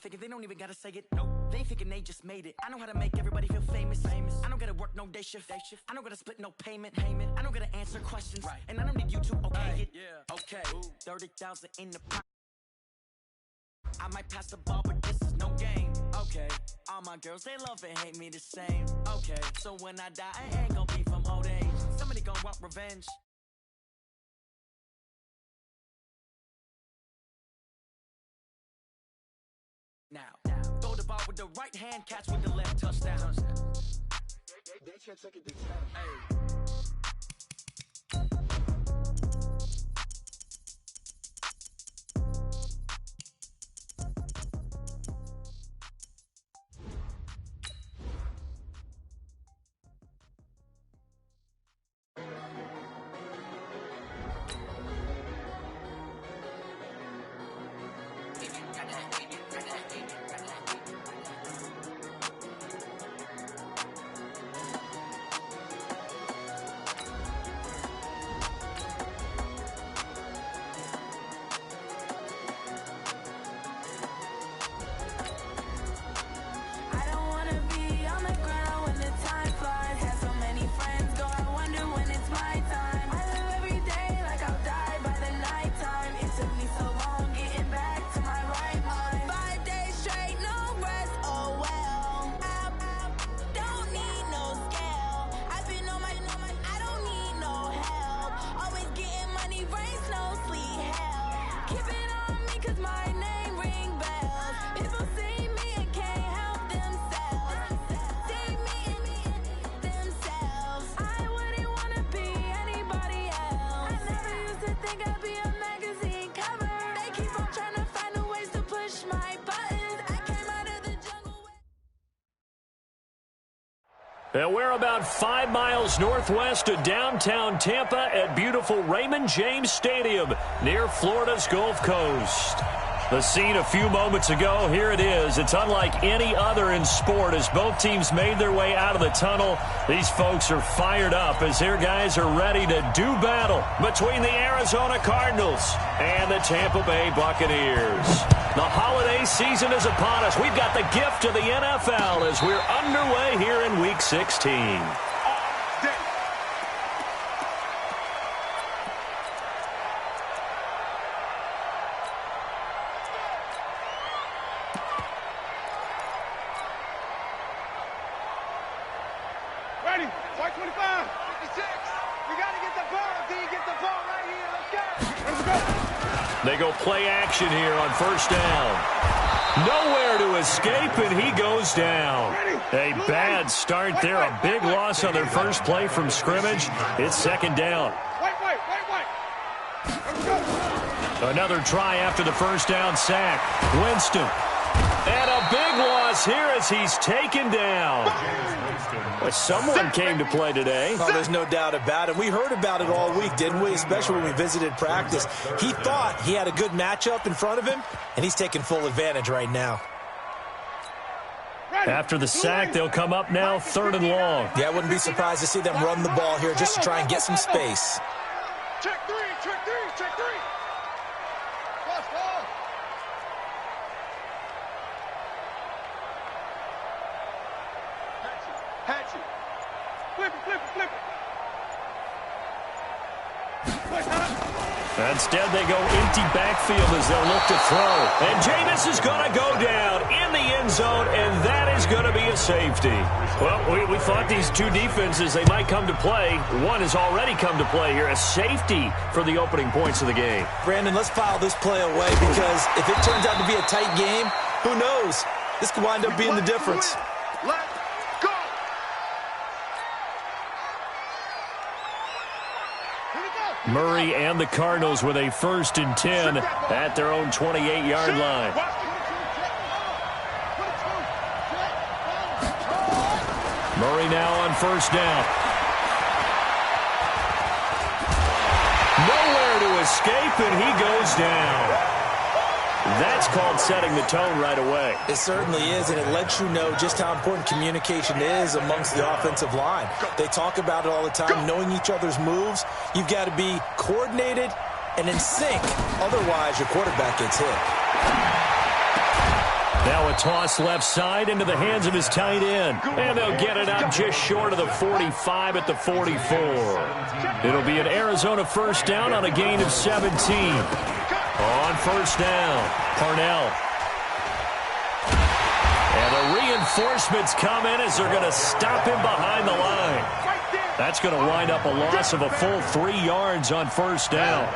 figure they don't even gotta say it. Nope. They thinking they just made it. I know how to make everybody feel famous. I don't gotta work no day shift. I don't gotta split no payment. I don't gotta answer questions. Right. And I don't need you to okay it. Yeah. Okay. 30,000 in the pot. I might pass the ball, but this is no game. Okay. All my girls, they love and hate me the same. Okay. So when I die, I ain't gonna be from old age. Somebody gonna want revenge. Now, throw the ball with the right hand, catch with the left, touchdown. They can't take it this time. And we're about 5 miles northwest of downtown Tampa at beautiful Raymond James Stadium near Florida's Gulf Coast. The scene a few moments ago, here it is. It's unlike any other in sport as both teams made their way out of the tunnel. These folks are fired up as their guys are ready to do battle between the Arizona Cardinals and the Tampa Bay Buccaneers. The holiday season is upon us. We've got the gift of the NFL as we're underway here in Week 16. Ready? White 25, 56. We got to get the ball. D, get the ball right here. Let's go. Let's go. They go play action here on first down. Nowhere to escape, and he goes down. A bad start there. A big loss on their first play from scrimmage. It's second down. Another try after the first down sack. Winston. And a big loss here as he's taken down. But someone came to play today. Oh, there's no doubt about it. We heard about it all week, didn't we? Especially when we visited practice. He thought he had a good matchup in front of him, and he's taking full advantage right now. After the sack, they'll come up now 3rd and long. Yeah, I wouldn't be surprised to see them run the ball here just to try and get some space. Check three. Cross ball. Hatch it. Flip it. Instead, they go empty backfield as they'll look to throw. And Jameis is going to go down in the end zone, and that is going to be a safety. Well, we thought these two defenses, they might come to play. One has already come to play here, a safety for the opening points of the game. Brandon, let's file this play away because if it turns out to be a tight game, who knows? This could wind up being the difference. Let's go. Murray and the Cardinals with a 1st and 10 at their own 28-yard line. Murray now on 1st down. Nowhere to escape, and he goes down. That's called setting the tone right away. It certainly is, and it lets you know just how important communication is amongst the offensive line. They talk about it all the time, knowing each other's moves. You've got to be coordinated and in sync. Otherwise, your quarterback gets hit. Now a toss left side into the hands of his tight end. And they'll get it up just short of the 45 at the 44. It'll be an Arizona first down on a gain of 17. On first down, Parnell. And the reinforcements come in as they're going to stop him behind the line. That's going to wind up a loss of a full 3 yards on first down.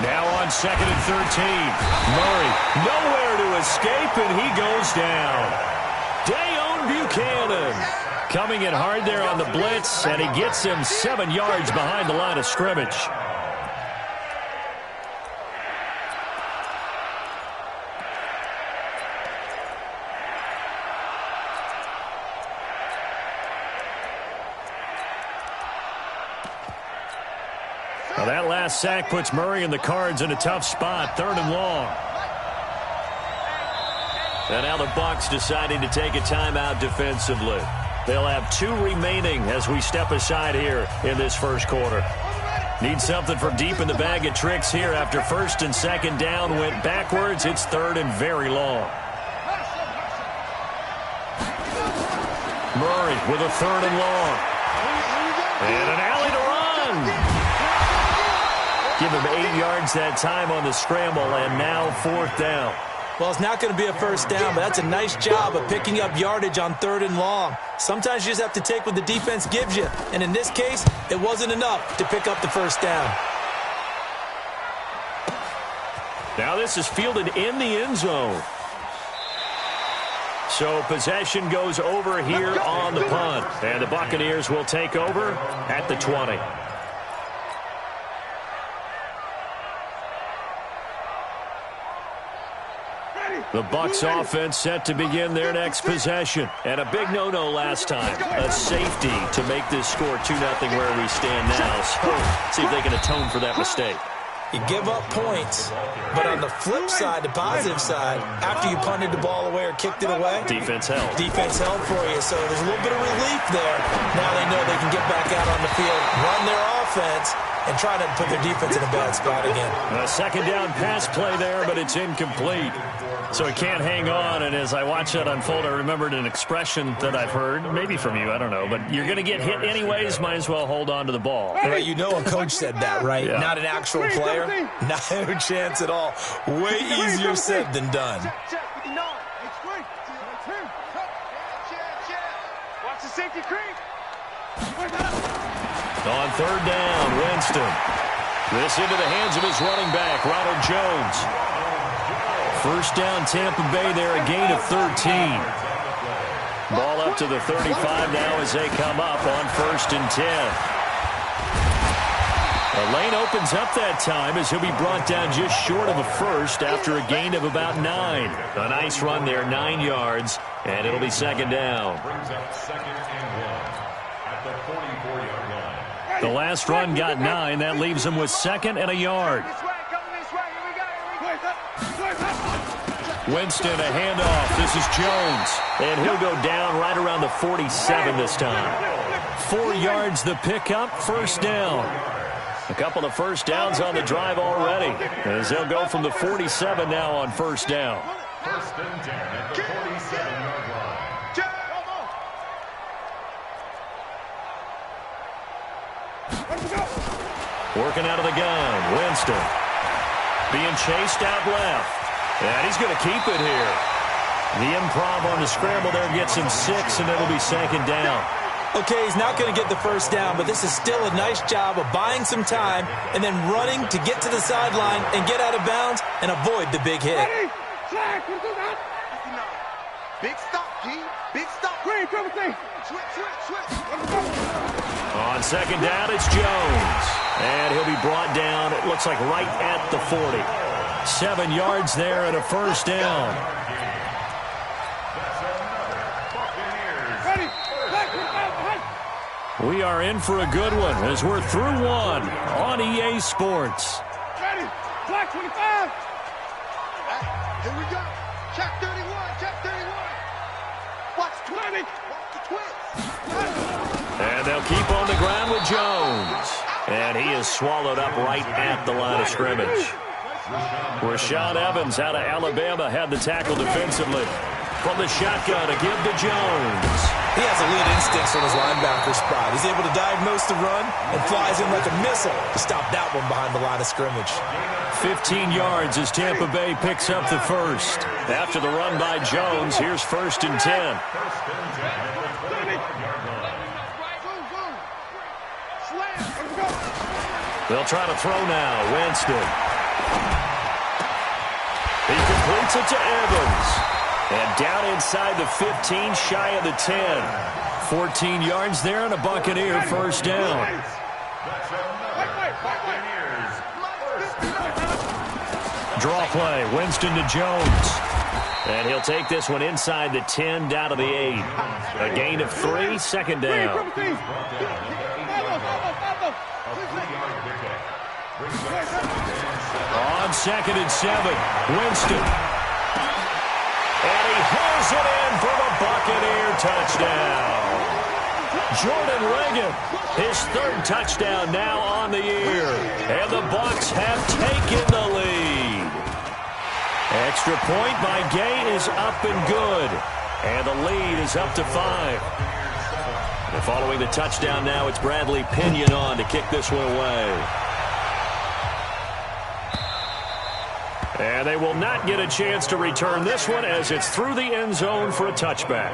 Now on second and 13. Murray nowhere to escape, and he goes down. Dayon Buchanan coming in hard there on the blitz, and he gets him 7 yards behind the line of scrimmage. Well, that last sack puts Murray and the Cards in a tough spot, 3rd and long. And now the Bucs deciding to take a timeout defensively. They'll have 2 remaining as we step aside here in this first quarter. Need something from deep in the bag of tricks here after first and second down went backwards. It's 3rd and very long. Murray with a 3rd and long. And an alley to run. Give him 8 yards that time on the scramble, and now 4th down. Well, it's not going to be a first down, but that's a nice job of picking up yardage on 3rd and long. Sometimes you just have to take what the defense gives you, and in this case, it wasn't enough to pick up the first down. Now this is fielded in the end zone. So possession goes over here on the punt, and the Buccaneers will take over at the 20. The Bucs offense set to begin their next possession. And a big no-no last time. A safety to make this score 2-0 where we stand now. So see if they can atone for that mistake. You give up points, but on the flip side, the positive side, after you punted the ball away or kicked it away, defense held. Defense held for you, so there's a little bit of relief there. Now they know they can get back out on the field, run their offense, and try to put their defense in a bad spot again. A second down pass play there, but it's incomplete. So he can't hang on, and as I watch that unfold, I remembered an expression that I've heard, maybe from you, I don't know, but you're going to get hit anyways, might as well hold on to the ball. Right, you know a coach said that, right? Yeah. Not an actual player? No chance at all. Way easier said than done. Watch the safety creep. On 3rd down, Winston. This into the hands of his running back, Ronald Jones. First down, Tampa Bay there, a gain of 13. Ball up to the 35 now as they come up on 1st and 10. The lane opens up that time as he'll be brought down just short of a first after a gain of about 9. A nice run there, 9 yards, and it'll be 2nd down. The last run got 9. That leaves him with 2nd and a yard. Winston, a handoff. This is Jones. And he'll go down right around the 47 this time. 4 yards the pickup, first down. A couple of first downs on the drive already, as they'll go from the 47 now on first down. First and 10 at the 47-yard line. Working out of the gun, Winston. Being chased out left. And he's going to keep it here. The improv on the scramble there gets him 6, and it'll be 2nd down. Okay, he's not going to get the first down, but this is still a nice job of buying some time and then running to get to the sideline and get out of bounds and avoid the big hit. Big stop, G. Big stop. Switch. On 2nd down, it's Jones. And he'll be brought down, it looks like right at the 40. 7 yards there and a first down. We are in for a good one as we're through one on EA Sports. Ready. Black 25. Here we go. Check 31. Watch 20. Watch the twist. And they'll keep on the ground with Jones. And he is swallowed up right at the line of scrimmage. Rashaan Evans out of Alabama had the tackle defensively. From the shotgun, a give to Jones. He has elite instincts from his linebacker spot. He's able to diagnose the run and flies in like a missile to stop that one behind the line of scrimmage. 15 yards as Tampa Bay picks up the first. After the run by Jones, here's 1st and 10. They'll try to throw now. Winston. He completes it to Evans. And down inside the 15, shy of the 10. 14 yards there and a Buccaneer first down. Draw play. Winston to Jones. And he'll take this one inside the 10, down to the 8. A gain of 3, second down. On 2nd and 7, Winston. And he hauls it in for the Buccaneer touchdown. Jordan Reagan, his 3rd touchdown now on the year. And the Bucs have taken the lead. Extra point by Gay is up and good. And the lead is up to 5. And following the touchdown now, it's Bradley Pinion on to kick this one away. And they will not get a chance to return this one as it's through the end zone for a touchback.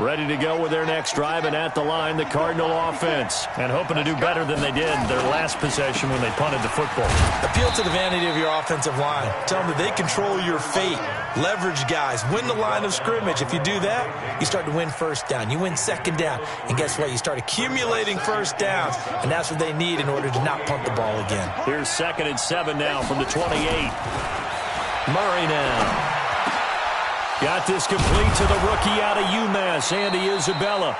Ready to go with their next drive, and at the line, the Cardinal offense. And hoping to do better than they did their last possession when they punted the football. Appeal to the vanity of your offensive line. Tell them that they control your fate. Leverage guys. Win the line of scrimmage. If you do that, you start to win first down. You win second down. And guess what? You start accumulating first downs. And that's what they need in order to not punt the ball again. Here's 2nd and 7 now from the 28. Murray now. Got this complete to the rookie out of UMass, Andy Isabella.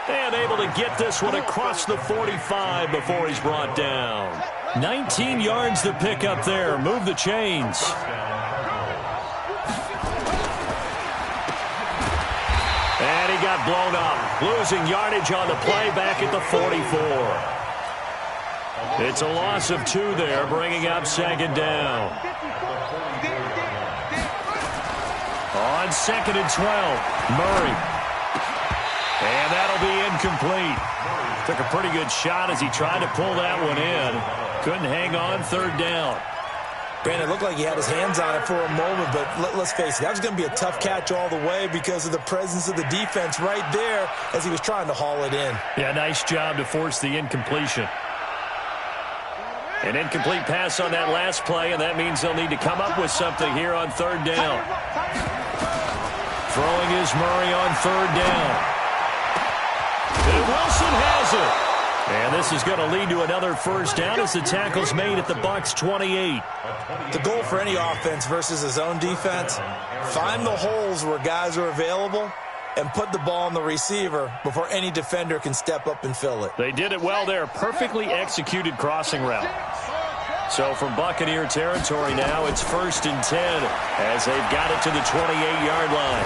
And able to get this one across the 45 before he's brought down. 19 yards to pick up there. Move the chains. And he got blown up. Losing yardage on the play back at the 44. It's a loss of 2 there, bringing up 2nd down. On 2nd and 12, Murray. And that'll be incomplete. Took a pretty good shot as he tried to pull that one in. Couldn't hang on, 3rd down. Brandon, it looked like he had his hands on it for a moment, but let's face it, that was going to be a tough catch all the way because of the presence of the defense right there as he was trying to haul it in. Yeah, nice job to force the incompletion. An incomplete pass on that last play, and that means they'll need to come up with something here on 3rd down. Throwing is Murray on 3rd down. And Wilson has it. And this is going to lead to another first down as the tackle's made at the Bucs 28. The goal for any offense versus his own defense, find the holes where guys are available and put the ball on the receiver before any defender can step up and fill it. They did it well there. Perfectly executed crossing route. So from Buccaneer territory now, it's 1st and 10 as they've got it to the 28-yard line.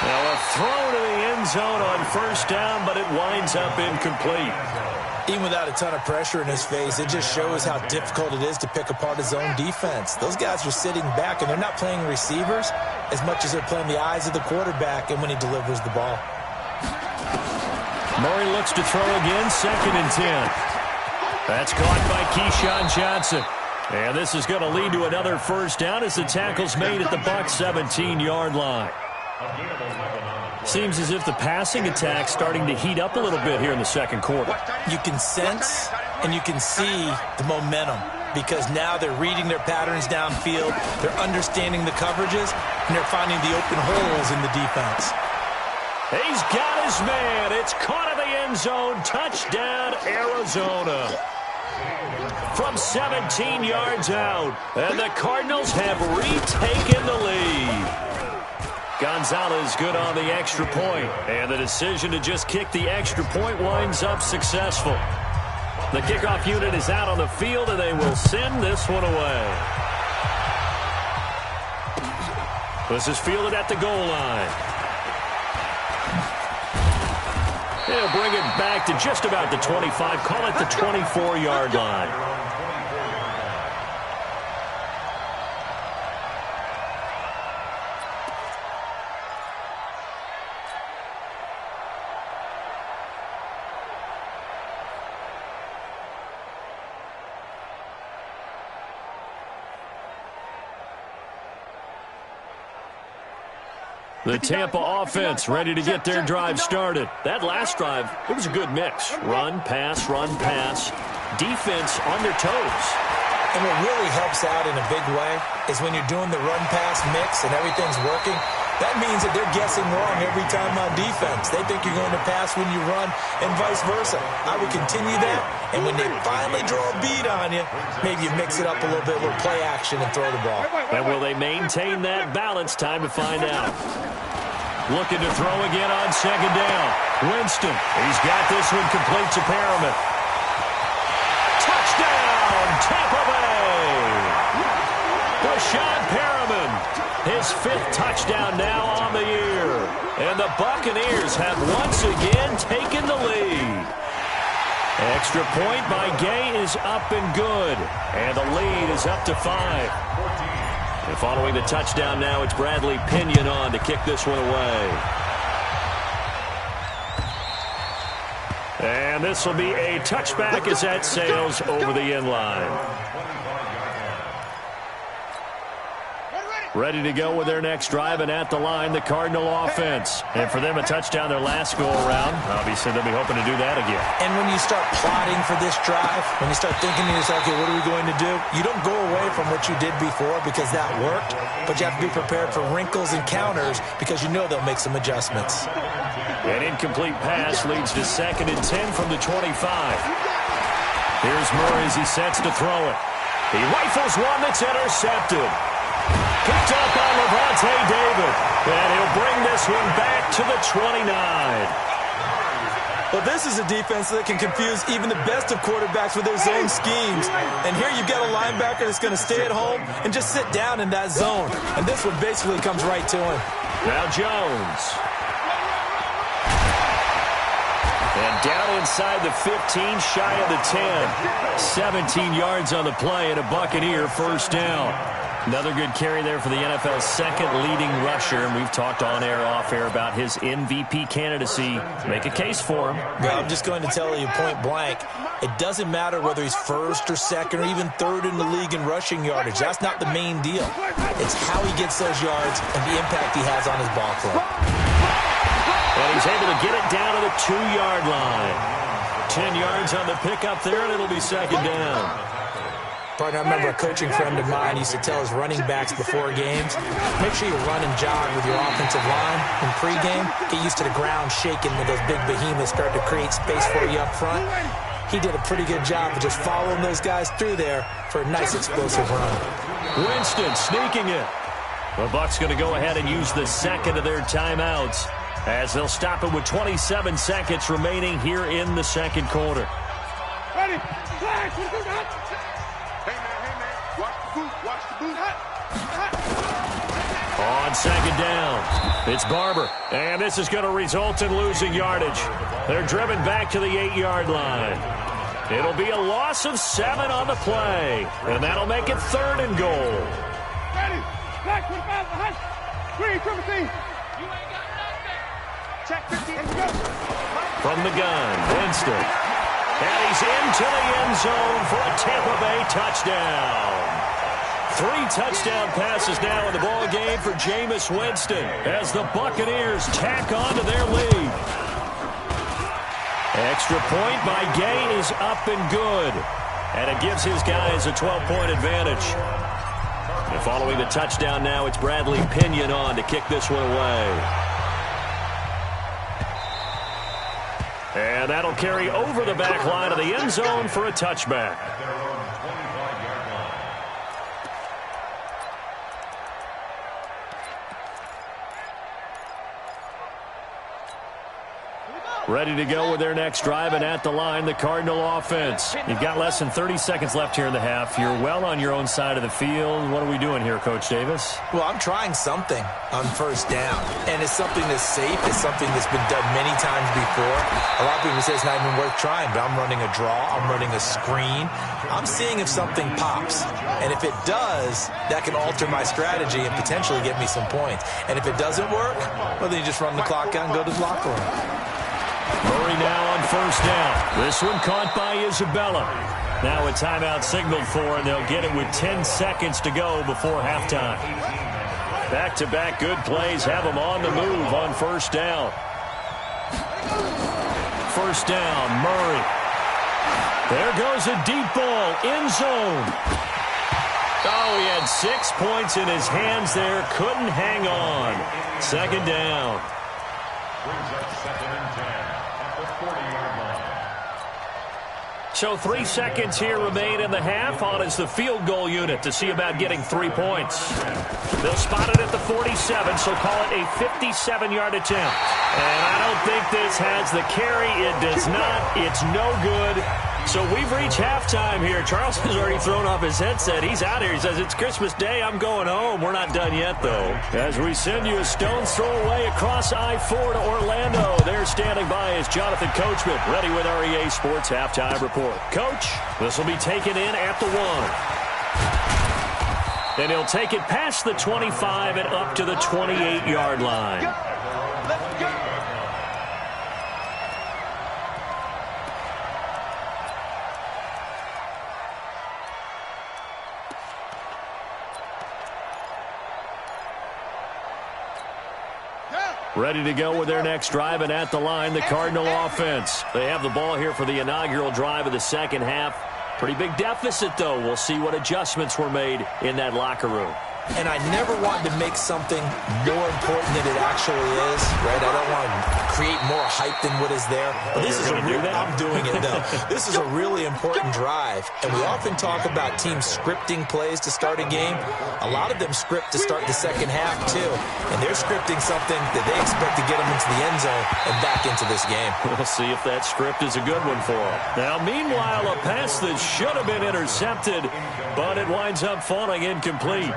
Now a throw to the end zone on 1st down, but it winds up incomplete. Even without a ton of pressure in his face, it just shows how difficult it is to pick apart his own defense. Those guys are sitting back, and they're not playing receivers as much as they're playing the eyes of the quarterback and when he delivers the ball. Murray looks to throw again, 2nd and 10. That's caught by Keyshawn Johnson. And this is going to lead to another first down as the tackle's made at the Bucs 17-yard line. Seems as if the passing attack's starting to heat up a little bit here in the 2nd quarter. You can sense and you can see the momentum because now they're reading their patterns downfield, they're understanding the coverages, and they're finding the open holes in the defense. He's got his man. It's caught in the end zone. Touchdown, Arizona. From 17 yards out. And the Cardinals have retaken the lead. Gonzalez good on the extra point. And the decision to just kick the extra point winds up successful. The kickoff unit is out on the field, and they will send this one away. This is fielded at the goal line. They'll bring it back to just about the 25. Call it the 24-yard line. The Tampa offense ready to get their drive started. That last drive, it was a good mix. Run, pass, defense on their toes. And what really helps out in a big way is when you're doing the run-pass mix and everything's working, that means that they're guessing wrong every time on defense. They think you're going to pass when you run and vice versa. I would continue that, and when they finally draw a beat on you, maybe you mix it up a little bit, a little play action, and throw the ball. And will they maintain that balance? Time to find out. Looking to throw again on second down. Winston, he's got this one complete to Perriman. Touchdown, Tampa Bay! Rashad Perriman, his 5th touchdown now on the year. And the Buccaneers have once again taken the lead. Extra point by Gay is up and good. And the lead is up to 5. And following the touchdown now, it's Bradley Pinion on to kick this one away. And this will be a touchback as that sails over the end line. Ready to go with their next drive, and at the line, the Cardinal offense. And for them, a touchdown their last go-around. Obviously, they'll be hoping to do that again. And when you start plotting for this drive, when you start thinking to yourself, okay, what are we going to do? You don't go away from what you did before because that worked, but you have to be prepared for wrinkles and counters because you know they'll make some adjustments. An incomplete pass leads to 2nd and 10 from the 25. Here's Murray as he sets to throw it. He rifles one that's intercepted. Picked up by Levante David. And he'll bring this one back to the 29. Well, this is a defense that can confuse even the best of quarterbacks with their zone schemes. And here you've got a linebacker that's going to stay at home and just sit down in that zone. And this one basically comes right to him. Now Jones. And down inside the 15, shy of the 10. 17 yards on the play and a Buccaneer first down. Another good carry there for the NFL's 2nd leading rusher, and we've talked on air, off air about his MVP candidacy. Make a case for him. Well, I'm just going to tell you point blank, it doesn't matter whether he's 1st or 2nd or even 3rd in the league in rushing yardage. That's not the main deal. It's how he gets those yards and the impact he has on his ball club. And he's able to get it down to the 2-yard line. 10 yards on the pickup there, and it'll be 2nd down. Partner, I remember a coaching friend of mine used to tell his running backs before games, make sure you run and jog with your offensive line in pregame. Get used to the ground shaking when those big behemoths start to create space for you up front. He did a pretty good job of just following those guys through there for a nice explosive run. Winston sneaking it. The Bucs going to go ahead and use the 2nd of their timeouts as they'll stop it with 27 seconds remaining here in the 2nd quarter. Ready? Flash! Hey, man. Watch the boot. Watch the boot. On 2nd down, it's Barber. And this is going to result in losing yardage. They're driven back to the 8-yard line. It'll be a loss of 7 on the play. And that'll make it 3rd and goal. Ready? Black 25 behind. Green, triple team. You ain't got nothing. Check 15. Let's go. From the gun, Winston. And he's into the end zone for a Tampa Bay touchdown. 3 touchdown passes now in the ball game for Jameis Winston as the Buccaneers tack on to their lead. Extra point by Gay is up and good. And it gives his guys a 12-point advantage. And following the touchdown now, it's Bradley Pinion on to kick this one away. And that'll carry over the back line of the end zone for a touchback. Ready to go with their next drive, and at the line, the Cardinal offense. You've got less than 30 seconds left here in the half. You're well on your own side of the field. What are we doing here, Coach Davis? Well, I'm trying something on first down, and it's something that's safe. It's something that's been done many times before. A lot of people say it's not even worth trying, but I'm running a draw. I'm running a screen. I'm seeing if something pops, and if it does, that can alter my strategy and potentially get me some points. And if it doesn't work, well, then you just run the clock out and go to the locker room. Murray now on first down. This one caught by Isabella. Now a timeout signaled for, and they'll get it with 10 seconds to go before halftime. Back-to-back good plays have them on the move on first down. First down, Murray. There goes a deep ball, end zone. Oh, he had 6 points in his hands there. Couldn't hang on. Second down. Brings up 2nd and 10 at the 40-yard line. So 3 seconds here remain in the half. On is the field goal unit to see about getting 3 points. They'll spot it at the 47, so call it a 57-yard attempt. And I don't think this has the carry. It does not. It's no good. So we've reached halftime here. Charles has already thrown off his headset. He's out here. He says, it's Christmas Day. I'm going home. We're not done yet, though. As we send you a stone's throw away across I-4 to Orlando. There standing by is Jonathan Coachman, ready with our EA Sports Halftime Report. Coach, this will be taken in at the 1. And he'll take it past the 25 and up to the 28-yard line. Let's go. Ready to go with their next drive, and at the line, the Cardinal offense. They have the ball here for the inaugural drive of the second half. Pretty big deficit, though. We'll see what adjustments were made in that locker room. And I never wanted to make something more important than it actually is, right? I don't want to create more hype than what is there. But this is a real, I'm doing it, though. This is a really important drive. And we often talk about teams scripting plays to start a game. A lot of them script to start the second half, too. And they're scripting something that they expect to get them into the end zone and back into this game. We'll see if that script is a good one for them. Now, meanwhile, a pass that should have been intercepted, but it winds up falling incomplete.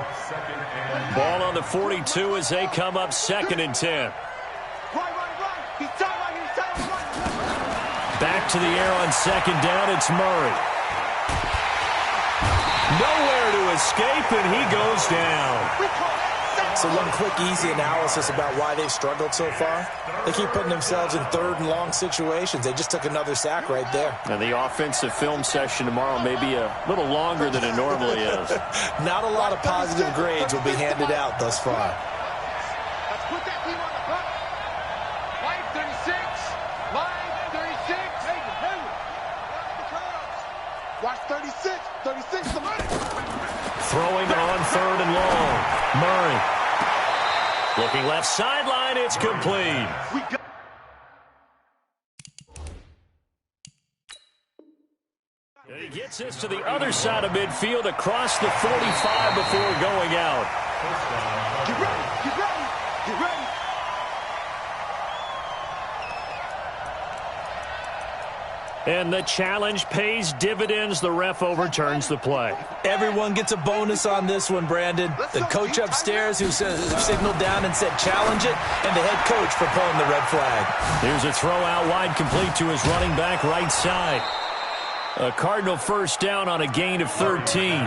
Ball on the 42 as they come up 2nd and 10. Back to the air on 2nd down, it's Murray. Nowhere to escape, and he goes down. So one quick, easy analysis about why they've struggled so far. They keep putting themselves in 3rd and long situations. They just took another sack right there. And the offensive film session tomorrow may be a little longer than it normally is. Not a lot of positive grades will be handed out thus far. Let's put that team on the clock. Line 36. Line 36. Hey. Watch 36. 36 the money. Throwing on 3rd and long. Murray. Looking left sideline, it's complete. And he gets this to the other side of midfield across the 45 before going out. Get ready, get ready, get ready. And the challenge pays dividends. The ref overturns the play. Everyone gets a bonus on this one, Brandon. The coach upstairs who signaled down and said challenge it, and the head coach for pulling the red flag. Here's a throw out wide, complete to his running back right side. A Cardinal first down on a gain of 13.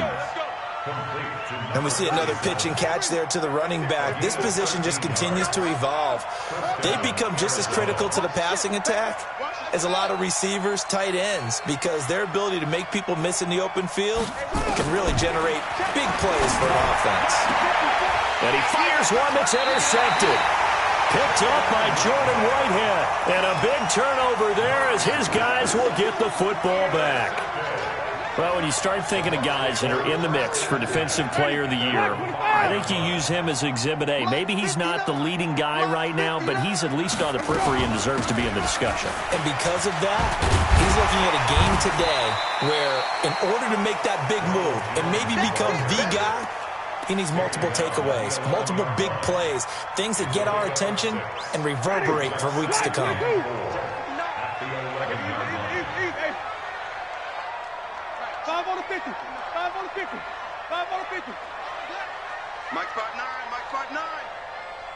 And we see another pitch and catch there to the running back. This position just continues to evolve. They've become just as critical to the passing attack as a lot of receivers, tight ends, because their ability to make people miss in the open field can really generate big plays for an offense. And he fires one that's intercepted. Picked up by Jordan Whitehead. And a big turnover there as his guys will get the football back. Well, when you start thinking of guys that are in the mix for Defensive Player of the Year, I think you use him as Exhibit A. Maybe he's not the leading guy right now, but he's at least on the periphery and deserves to be in the discussion. And because of that, he's looking at a game today where in order to make that big move and maybe become the guy, he needs multiple takeaways, multiple big plays, things that get our attention and reverberate for weeks to come. Hey. 5 on the 50. 5 on the 50. 5 on the 50. Mike 5'9", Mike 5'9".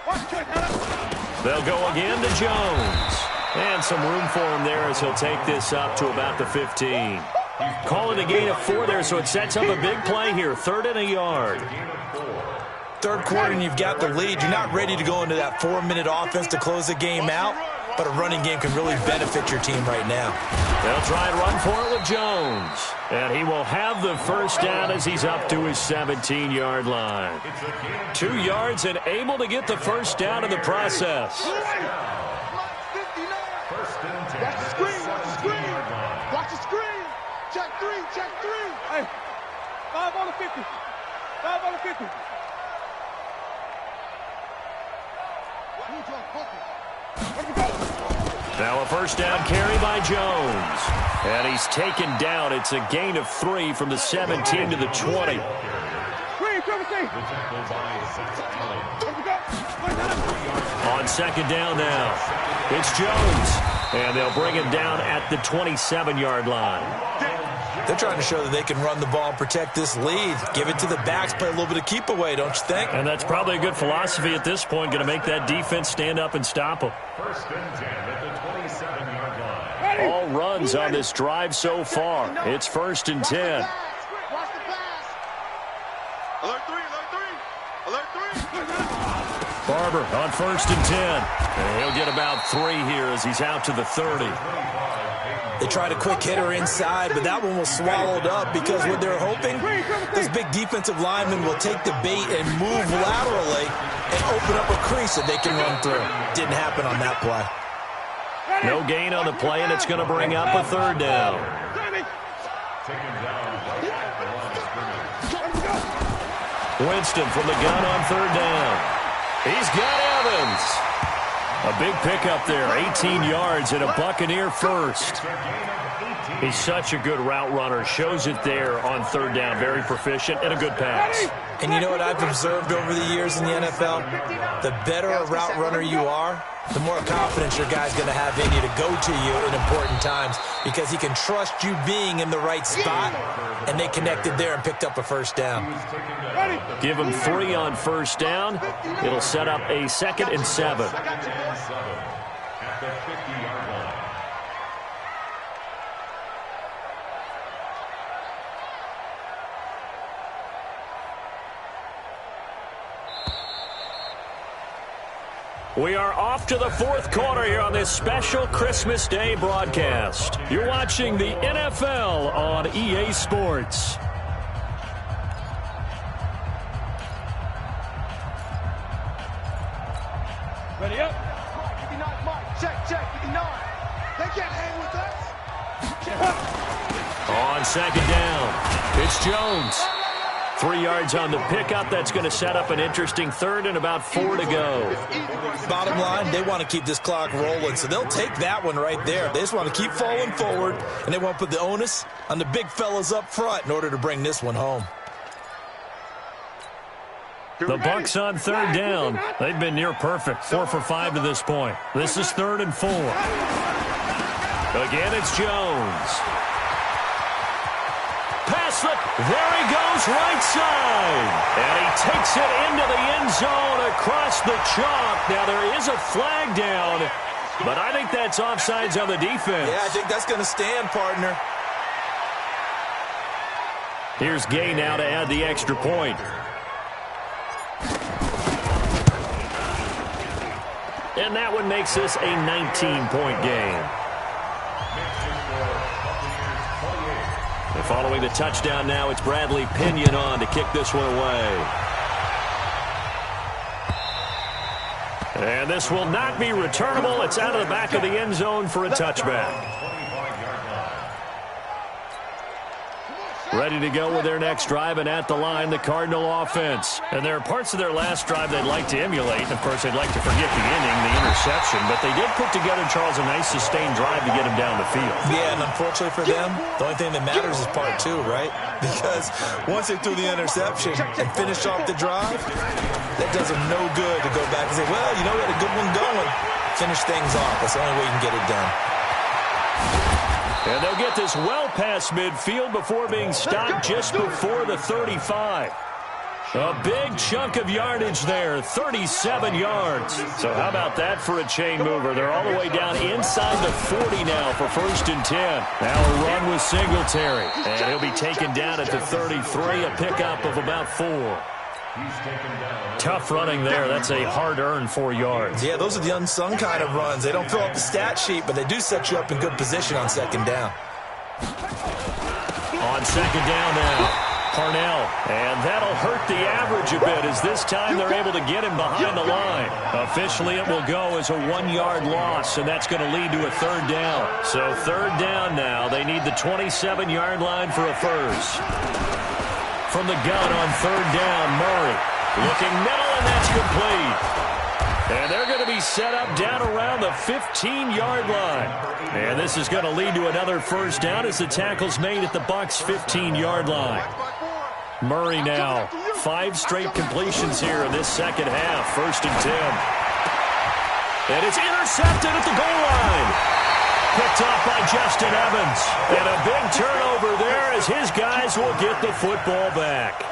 Watch it, Hannah. They'll go again to Jones. And some room for him there as he'll take this up to about the 15. Call it a gain of 4 there, so it sets up a big play here. 3rd and a yard. Third quarter and you've got the lead. You're not ready to go into that 4-minute offense to close the game out, but a running game can really benefit your team right now. They'll try and run for it with Jones. And he will have the first down as he's up to his 17-yard line. 2 yards and able to get the first down in the process. Watch the screen. Watch the screen. Watch the screen. Check 3. Check 3. Hey, 5 on the 50. 5 on the 50. Now a first down carry by Jones. And he's taken down. It's a gain of 3 from the 17 to the 20. On second down now, it's Jones. And they'll bring him down at the 27-yard line. They're trying to show that they can run the ball and protect this lead. Give it to the backs, play a little bit of keep away, don't you think? And that's probably a good philosophy at this point, going to make that defense stand up and stop them. 1st and 10 at the 27-yard line. All runs on this drive so far. It's 1st and 10. Watch the pass. Alert 3, alert 3, alert 3. Barber on 1st and 10. And he'll get about 3 here as he's out to the 30. They tried a quick hitter inside, but that one was swallowed up because what they're hoping, those big defensive linemen will take the bait and move laterally and open up a crease that they can run through. Didn't happen on that play. No gain on the play, and it's going to bring up a 3rd down. Winston from the gun on 3rd down. He's got Evans. A big pickup there, 18 yards and a Buccaneer first. He's such a good route runner. Shows it there on 3rd down. Very proficient and a good pass. And you know what I've observed over the years in the NFL? The better a route runner you are, the more confidence your guy's going to have in you to go to you in important times because he can trust you being in the right spot, and they connected there and picked up a first down. Give him 3 on 1st down. It'll set up a 2nd and 7. At the 50-yard line. We are off to the 4th quarter here on this special Christmas Day broadcast. You're watching the NFL on EA Sports. Ready up. 59, Mike. Check. 59. They can't hang with us. On 2nd down, it's Jones. 3 yards on the pickup. That's going to set up an interesting 3rd and about 4 to go. Bottom line, they want to keep this clock rolling, so they'll take that one right there. They just want to keep falling forward, and they want to put the onus on the big fellas up front in order to bring this one home. The Bucs on 3rd down. They've been near perfect. 4 for 5 to this point. This is 3rd and 4. Again, it's Jones. Pass it. There he goes, right side. And he takes it into the end zone across the chalk. Now, there is a flag down, but I think that's offsides on the defense. Yeah, I think that's going to stand, partner. Here's Gay now to add the extra point. And that one makes this a 19-point game. And following the touchdown now, it's Bradley Pinion on to kick this one away. And this will not be returnable. It's out of the back of the end zone for a touchback. Ready to go with their next drive, and at the line, the Cardinal offense. And there are parts of their last drive they'd like to emulate. Of course, they'd like to forget the inning, the interception, but they did put together, Charles, a nice sustained drive to get him down the field. Yeah, and unfortunately for them, the only thing that matters is part 2, right? Because once they threw the interception and finished off the drive, that does them no good to go back and say, well, you know, we had a good one going. Finish things off. That's the only way you can get it done. And they'll get this well past midfield before being stopped just before the 35. A big chunk of yardage there, 37 yards. So how about that for a chain mover? They're all the way down inside the 40 now for 1st and 10. Now a run with Singletary. And he'll be taken down at the 33, a pickup of about 4. Tough running there. That's a hard-earned 4 yards. Yeah, those are the unsung kind of runs. They don't fill up the stat sheet, but they do set you up in good position on 2nd down. On 2nd down now. Parnell, and that'll hurt the average a bit as this time they're able to get him behind the line. Officially, it will go as a 1-yard loss, and that's going to lead to a 3rd down. So 3rd down now. They need the 27-yard line for a first. From the gun on 3rd down, Murray. Looking middle, and that's complete. And they're going to be set up down around the 15-yard line. And this is going to lead to another 1st down as the tackle's made at the Bucs' 15-yard line. Murray now, 5 straight completions here in this 2nd half. 1st and 10. And it's intercepted at the goal line. Picked off by Justin Evans. And a big turnover there as his guys will get the football back.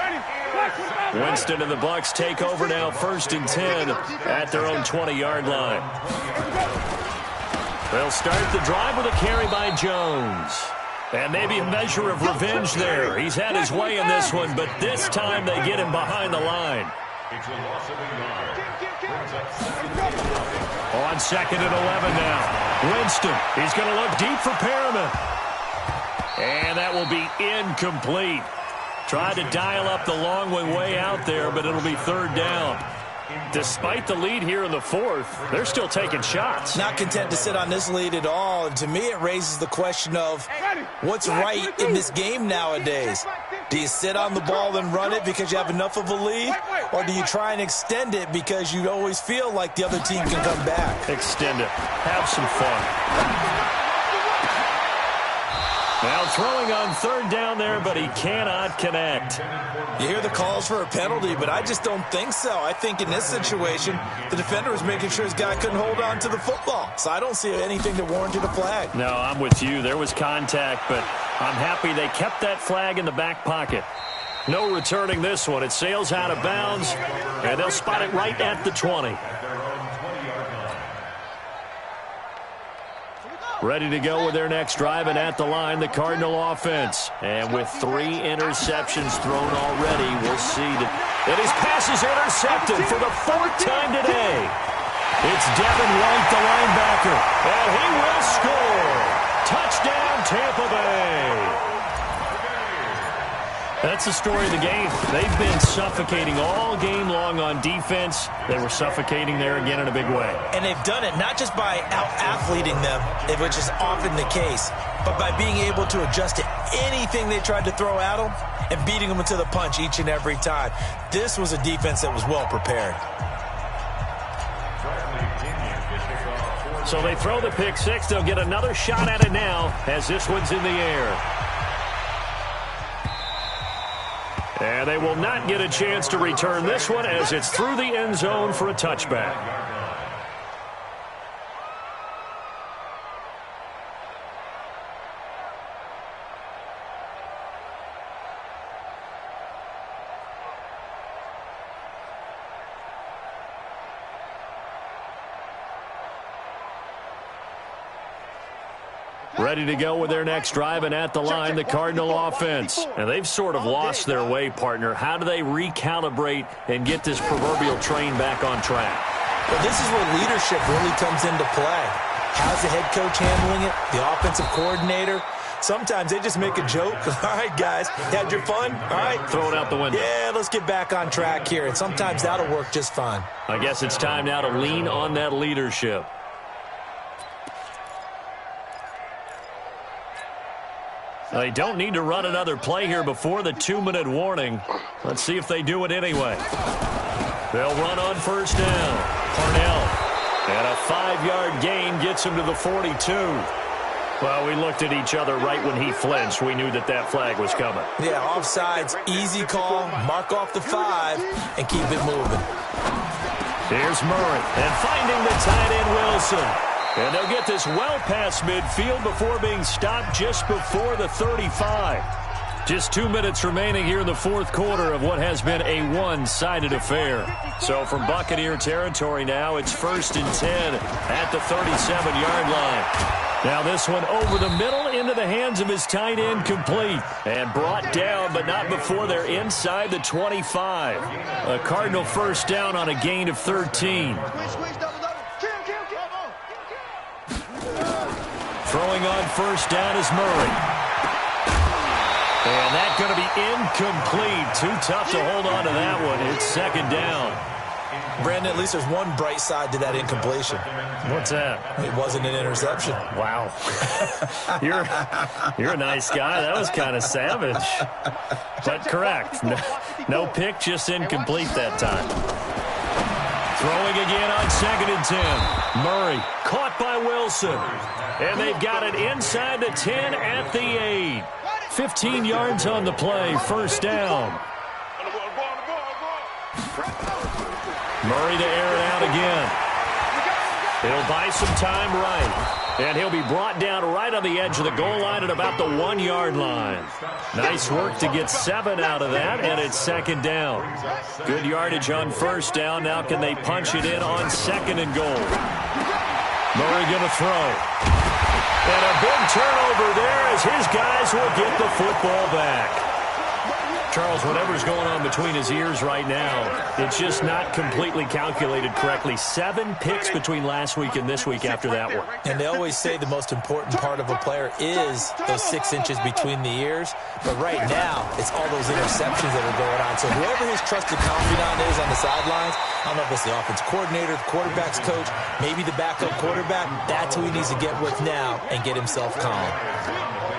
Winston and the Bucs take over now, 1st and 10 at their own 20-yard line. They'll start the drive with a carry by Jones. And maybe a measure of revenge there. He's had his way in this one, but this time they get him behind the line. It's a loss of a yard. Brings up 2nd. On 2nd and 11 now. Winston, he's going to look deep for Perriman. And that will be incomplete. Tried to dial up the long way out there, but it'll be 3rd down. Despite the lead here in the 4th, they're still taking shots. Not content to sit on this lead at all. And to me, it raises the question of what's right in this game nowadays. Do you sit on the ball and run it because you have enough of a lead? Or do you try and extend it because you always feel like the other team can come back? Extend it. Have some fun. Now throwing on 3rd down there, but he cannot connect. You hear the calls for a penalty, but I just don't think so. I think in this situation, the defender was making sure his guy couldn't hold on to the football. So I don't see anything that warranted a flag. No, I'm with you. There was contact, but I'm happy they kept that flag in the back pocket. No returning this one. It sails out of bounds, and they'll spot it right at the 20. Ready to go with their next drive, and at the line, the Cardinal offense. And with 3 interceptions thrown already, we'll see that his pass is intercepted for the 4th time today. It's Devin White, the linebacker, and he will score. Touchdown, Tampa Bay. That's the story of the game. They've been suffocating all game long on defense. They were suffocating there again in a big way. And they've done it not just by out-athleting them, which is often the case, but by being able to adjust to anything they tried to throw at them and beating them into the punch each and every time. This was a defense that was well prepared. So they throw the pick 6. They'll get another shot at it now as this one's in the air. And they will not get a chance to return this one as it's through the end zone for a touchback. Ready to go with their next drive, and at the line, the Cardinal offense. And they've sort of lost their way, partner. How do they recalibrate and get this proverbial train back on track? Well, this is where leadership really comes into play. How's the head coach handling it? The offensive coordinator? Sometimes they just make a joke. All right, guys, had your fun? All right. Throw it out the window. Yeah, let's get back on track here. And sometimes that'll work just fine. I guess it's time now to lean on that leadership. They don't need to run another play here before the 2-minute warning. Let's see if they do it anyway. They'll run on 1st down. Parnell. And a 5-yard gain gets him to the 42. Well, we looked at each other right when he flinched. We knew that that flag was coming. Yeah, offsides, easy call, mark off the 5, and keep it moving. Here's Murray, and finding the tight end Wilson. And they'll get this well past midfield before being stopped just before the 35. Just 2 minutes remaining here in the fourth quarter of what has been a one-sided affair. So from Buccaneer territory now, it's 1st and 10 at the 37-yard line. Now this one over the middle into the hands of his tight end, complete. And brought down, but not before they're inside the 25. A Cardinal first down on a gain of 13. Throwing on first down is Murray. And that's going to be incomplete. Too tough to hold on to that one. It's 2nd down. Brandon, at least there's one bright side to that incompletion. What's that? It wasn't an interception. Wow. You're a nice guy. That was kind of savage. But correct. No pick, just incomplete that time. Throwing again on 2nd and 10. Murray caught by Wilson. And they've got it inside the 10 at the 8. 15 yards on the play, first down. Murray to air it out again. He'll buy some time right. And he'll be brought down right on the edge of the goal line at about the 1-yard line. Nice work to get 7 out of that, and it's 2nd down. Good yardage on first down. Now can they punch it in on 2nd and goal? Murray going to throw. And a big turnover there as his guys will get the football back. Charles, whatever's going on between his ears right now, it's just not completely calculated correctly. 7 picks between last week and this week after that one. And they always say the most important part of a player is those 6 inches between the ears. But right now, it's all those interceptions that are going on. So whoever his trusted confidant is on the sidelines, I don't know if it's the offense coordinator, the quarterback's coach, maybe the backup quarterback, that's who he needs to get with now and get himself calm.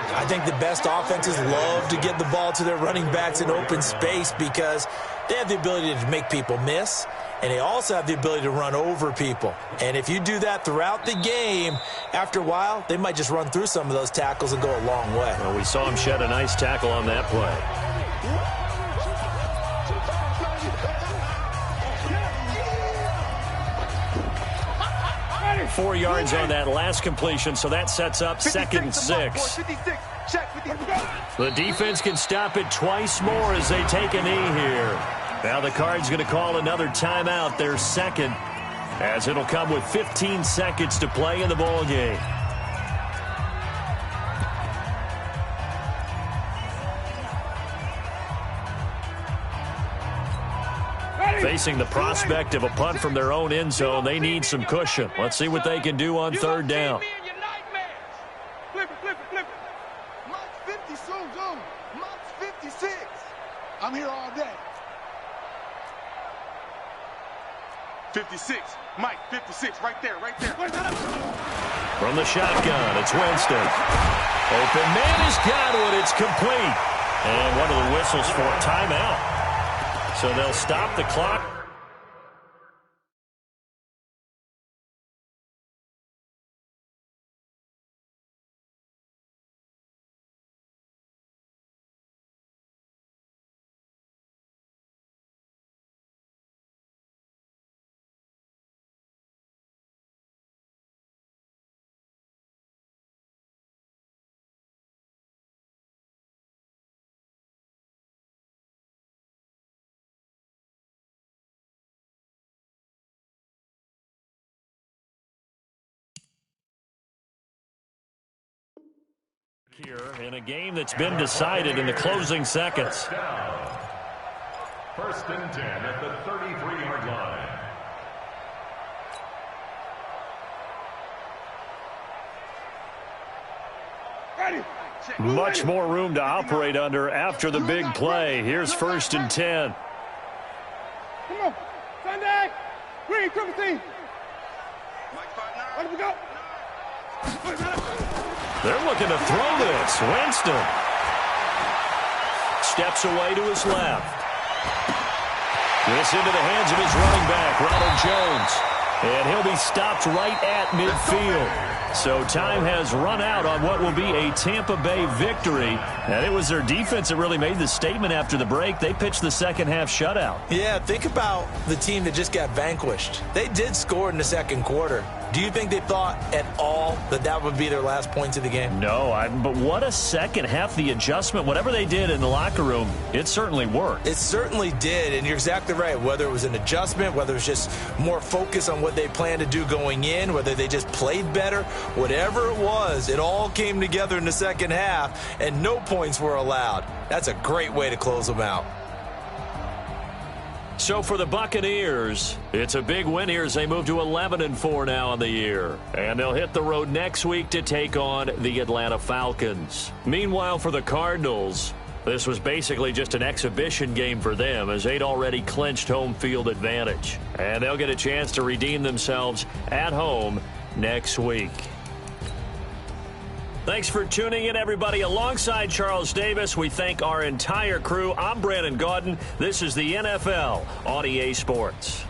I think the best offenses love to get the ball to their running backs in open space because they have the ability to make people miss, and they also have the ability to run over people. And if you do that throughout the game, after a while, they might just run through some of those tackles and go a long way. Well, we saw him shed a nice tackle on that play. 4 yards on that last completion, so that sets up 2nd and 6. The defense can stop it twice more as they take a knee here. Now the Cards going to call another timeout, their 2nd, as it'll come with 15 seconds to play in the ball game. Facing the prospect of a punt from their own end zone, they need some cushion. Let's see what they can do on 3rd down. Flip it. Mike's 50 soon. Mike's 56. I'm here all day. 56. Mike, 56. Right there. From the shotgun, it's Winston. Open man has got one. It's complete. And one of the whistles for a timeout. So they'll stop the clock. Here in a game that's been decided in the closing seconds. 1st and 10 at the 33-yard line. Much more room to operate under after the big play. Here's 1st and 10. Come on. Sunday. Green, triple team. Let me go. They're looking to throw this. Winston steps away to his left. This into the hands of his running back, Ronald Jones. And he'll be stopped right at midfield. So time has run out on what will be a Tampa Bay victory. And it was their defense that really made the statement after the break. They pitched the second half shutout. Yeah, think about the team that just got vanquished. They did score in the 2nd quarter. Do you think they thought at all that that would be their last points of the game? No, but what a second half. The adjustment, whatever they did in the locker room, it certainly worked. It certainly did, and you're exactly right. Whether it was an adjustment, whether it was just more focus on what they planned to do going in, whether they just played better, whatever it was, it all came together in the second half, and no points were allowed. That's a great way to close them out. So for the Buccaneers, it's a big win here as they move to 11-4 now in the year. And they'll hit the road next week to take on the Atlanta Falcons. Meanwhile, for the Cardinals, this was basically just an exhibition game for them as they'd already clinched home field advantage. And they'll get a chance to redeem themselves at home next week. Thanks for tuning in, everybody. Alongside Charles Davis, we thank our entire crew. I'm Brandon Gaudin. This is the NFL on EA Sports.